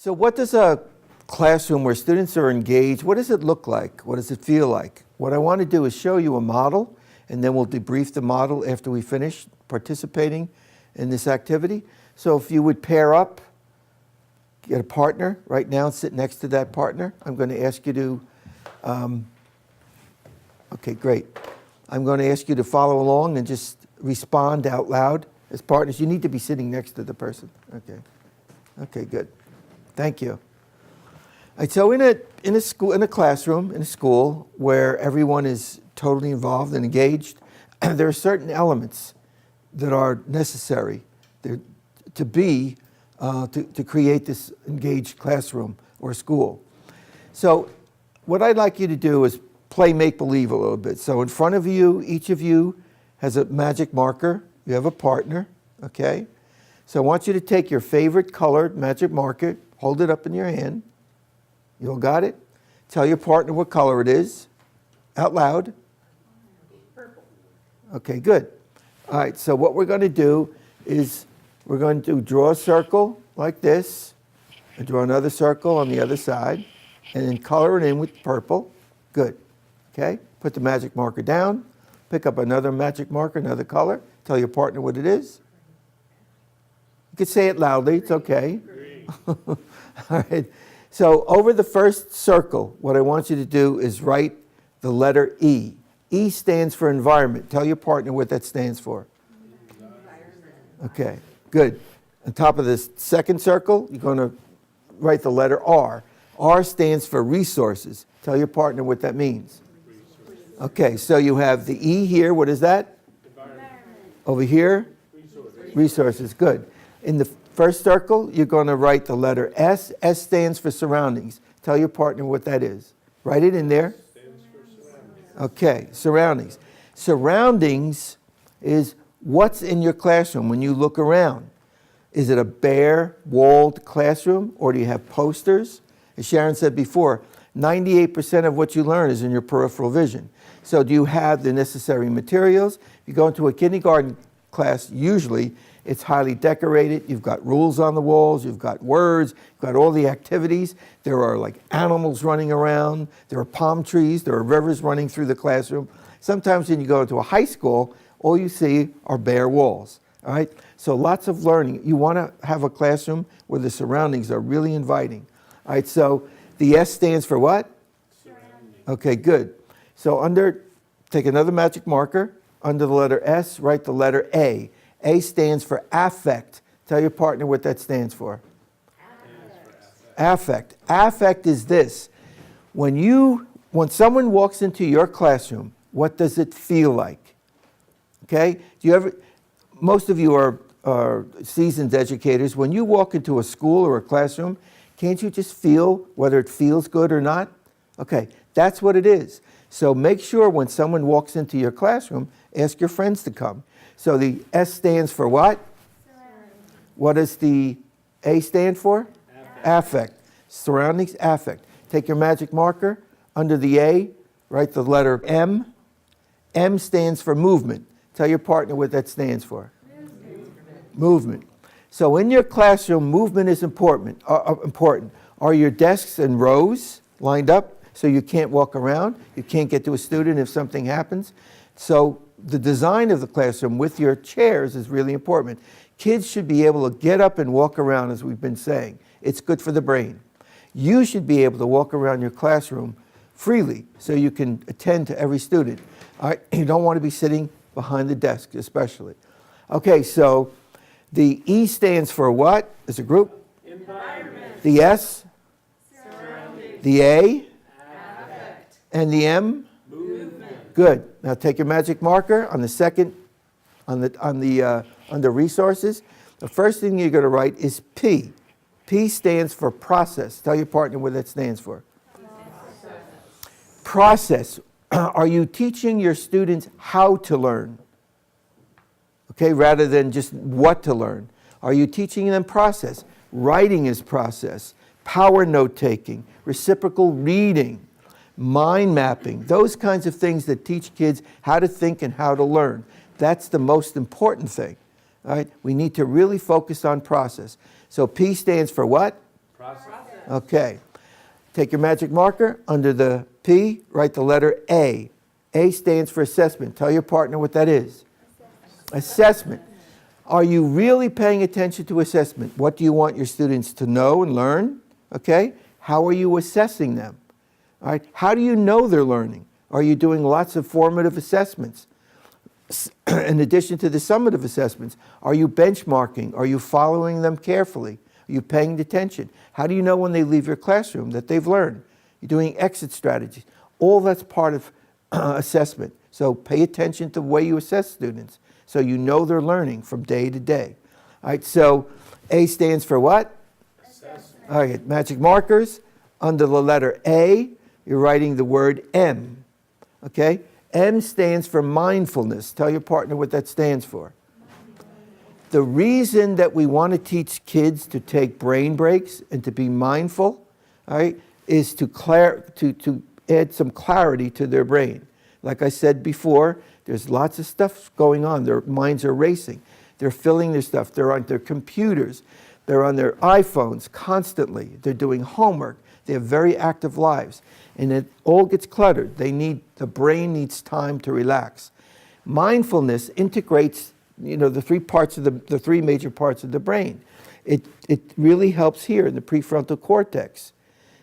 So what does a classroom where students are engaged, what does it look like? What does it feel like? What I want to do is show you a model, and then we'll debrief the model after we finish participating in this activity. So if you would pair up, get a partner right now and sit next to that partner. I'm going to ask you to, okay, great. I'm going to ask you to follow along and just respond out loud as partners. You need to be sitting next to the person. Okay. Okay, good. Thank you. All right, so in a classroom, in a school where everyone is totally involved and engaged, there are certain elements that are necessary to create this engaged classroom or school. So what I'd like you to do is play make-believe a little bit. So in front of you, each of you has a magic marker. You have a partner, okay? So I want you to take your favorite colored magic marker, hold it up in your hand. You all got it? Tell your partner what color it is out loud. Purple. Okay, good. All right, so what we're going to do is we're going to draw a circle like this, and draw another circle on the other side, and then color it in with purple. Good. Okay? Put the magic marker down. Pick up another magic marker, another color. Tell your partner what it is. You can say it loudly. It's okay. All right. So over the first circle, what I want you to do is write the letter E. E stands for environment. Tell your partner what that stands for. Environment. Okay, good. On top of this second circle, you're going to write the letter R. R stands for resources. Tell your partner what that means. Okay, so you have the E here. What is that? Environment. Over here? Resources. Good. In the first circle, you're going to write the letter S. S stands for surroundings. Tell your partner what that is. Write it in there. Stands for surroundings. Okay, surroundings. Surroundings is what's in your classroom when you look around. Is it a bare, walled classroom, or do you have posters? As Sharon said before, 98% of what you learn is in your peripheral vision. So do you have the necessary materials? If you go into a kindergarten class, usually it's highly decorated. You've got rules on the walls. You've got words. You've got all the activities. There are like animals running around. There are palm trees. There are rivers running through the classroom. Sometimes when you go into a high school, all you see are bare walls. All right? So lots of learning. You want to have a classroom where the surroundings are really inviting. All right, so the S stands for what? Surrounding. Okay, good. So take another magic marker. Under the letter S, write the letter A. A stands for affect. Tell your partner what that stands for. Affect. Affect is this. When someone walks into your classroom, what does it feel like? Okay? Most of you are seasoned educators. When you walk into a school or a classroom, can't you just feel whether it feels good or not? Okay, that's what it is. So make sure when someone walks into your classroom, ask your friends to come. So the S stands for what? Surroundings. What does the A stand for? Affect. Surroundings, affect. Take your magic marker. Under the A, write the letter M. M stands for movement. Tell your partner what that stands for. Movement. So in your classroom, movement is important. Are your desks in rows lined up so you can't walk around? You can't get to a student if something happens? So the design of the classroom with your chairs is really important. Kids should be able to get up and walk around, as we've been saying. It's good for the brain. You should be able to walk around your classroom freely so you can attend to every student. All right? You don't want to be sitting behind the desk, especially. Okay, so the E stands for what as a group? Environment. The S? Surroundings. The A? Affect. And the M? Movement. Good. Now take your magic marker on the second, under resources. The first thing you're going to write is P. P stands for process. Tell your partner what that stands for. Process. Are you teaching your students how to learn? Okay, rather than just what to learn. Are you teaching them process? Writing is process. Power note-taking, reciprocal reading, mind mapping, those kinds of things that teach kids how to think and how to learn. That's the most important thing. All right? We need to really focus on process. So P stands for what? Okay. Take your magic marker. Under the P, write the letter A. A stands for assessment. Tell your partner what that is. Assessment. Are you really paying attention to assessment? What do you want your students to know and learn? Okay. How are you assessing them? All right. How do you know they're learning? Are you doing lots of formative assessments? In addition to the summative assessments, are you benchmarking? Are you following them carefully? Are you paying attention? How do you know when they leave your classroom that they've learned? You're doing exit strategies. All that's part of assessment. So pay attention to the way you assess students so you know they're learning from day to day. All right, so A stands for what? Assessment. All right, magic markers. Under the letter A, you're writing the word M. Okay? M stands for mindfulness. Tell your partner what that stands for. The reason that we want to teach kids to take brain breaks and to be mindful, all right, is to add some clarity to their brain. Like I said before, there's lots of stuff going on. Their minds are racing. They're filling their stuff. They're on their computers. They're on their iPhones constantly. They're doing homework. They have very active lives. And it all gets cluttered. The brain needs time to relax. Mindfulness integrates, the three major parts of the brain. It really helps here in the prefrontal cortex.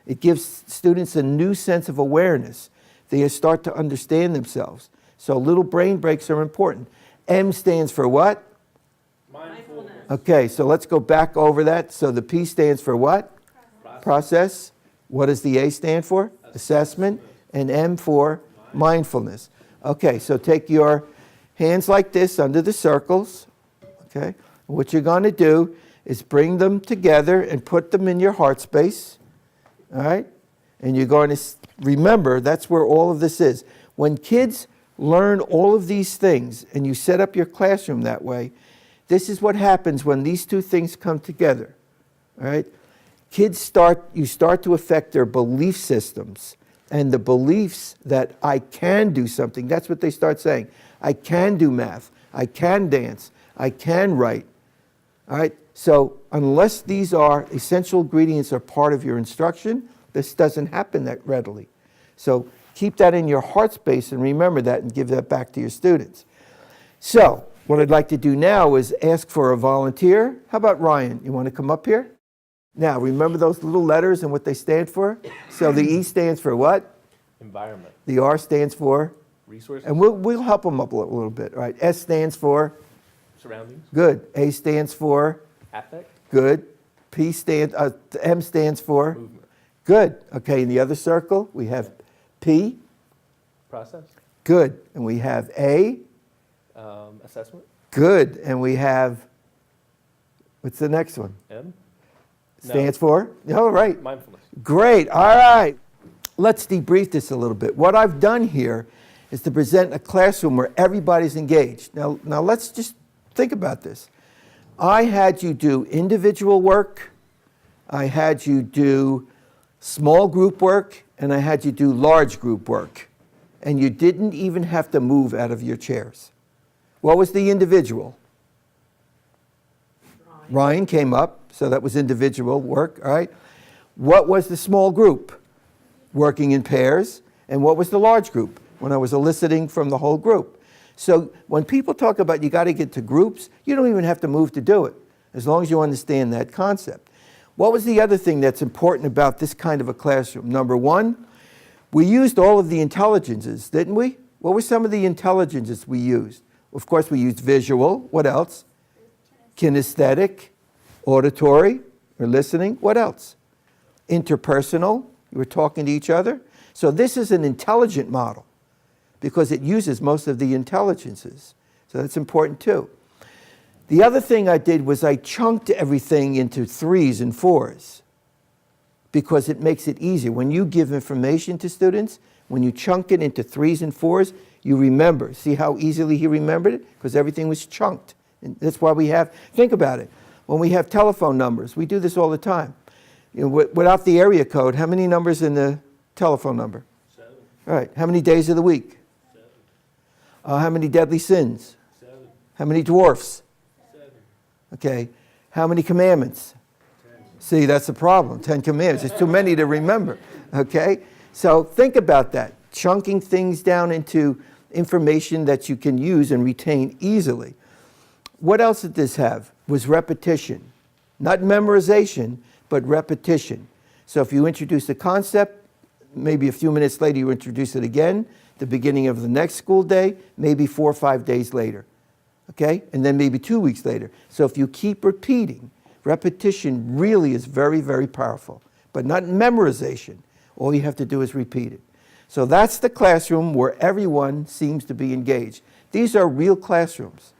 It gives students a new sense of awareness. They start to understand themselves. So little brain breaks are important. M stands for what? Mindfulness. Okay, so let's go back over that. So the P stands for what? Process. What does the A stand for? Assessment. And M for mindfulness. Okay, so take your hands like this under the circles. Okay, what you're going to do is bring them together and put them in your heart space. All right, and you're going to remember that's where all of this is. When kids learn all of these things and you set up your classroom that way, this is what happens when these two things come together. All right, you start to affect their belief systems and the beliefs that I can do something. That's what they start saying. I can do math. I can dance. I can write. All right. So unless these are essential ingredients are part of your instruction, this doesn't happen that readily. So keep that in your heart space and remember that and give that back to your students. So what I'd like to do now is ask for a volunteer. How about Ryan? You want to come up here? Now, remember those little letters and what they stand for? So the E stands for what? Environment. The R stands for? Resources. And we'll help them up a little bit, right? S stands for? Surroundings. Good. A stands for? Affect. Good. M stands for? Movement. Good. Okay, in the other circle, we have P. Process. Good. And we have A. Assessment. Good. And we have, what's the next one? M. Stands for? All right. Mindfulness. Great. All right. Let's debrief this a little bit. What I've done here is to present a classroom where everybody's engaged. Now let's just think about this. I had you do individual work, I had you do small group work, and I had you do large group work. And you didn't even have to move out of your chairs. What was the individual? Ryan came up, so that was individual work, all right? What was the small group? Working in pairs. And what was the large group? When I was eliciting from the whole group. So when people talk about you got to get to groups, you don't even have to move to do it, as long as you understand that concept. What was the other thing that's important about this kind of a classroom? Number one, we used all of the intelligences, didn't we? What were some of the intelligences we used? Of course, we used visual. What else? Kinesthetic, auditory, or listening. What else? Interpersonal. You were talking to each other. So this is an intelligent model because it uses most of the intelligences. So that's important too. The other thing I did was I chunked everything into 3s and 4s because it makes it easier. When you give information to students, when you chunk it into 3s and 4s, you remember. See how easily he remembered it? Because everything was chunked. And that's why we have, think about it. When we have telephone numbers, we do this all the time. Without the area code, how many numbers in the telephone number? 7. All right. How many days of the week? 7. How many deadly sins? 7. How many dwarfs? 7. Okay. How many commandments? 10. See, that's the problem. 10 Commandments. It's too many to remember. Okay? So think about that. Chunking things down into information that you can use and retain easily. What else did this have? Was repetition. Not memorization, but repetition. So if you introduce a concept, maybe a few minutes later you introduce it again, the beginning of the next school day, maybe 4 or 5 days later. Okay? And then maybe 2 weeks later. So if you keep repeating, repetition really is very, very powerful, but not memorization. All you have to do is repeat it. So that's the classroom where everyone seems to be engaged. These are real classrooms.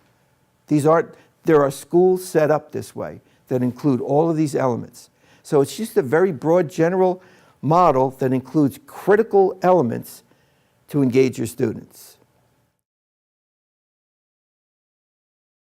There are schools set up this way that include all of these elements. So it's just a very broad general model that includes critical elements to engage your students.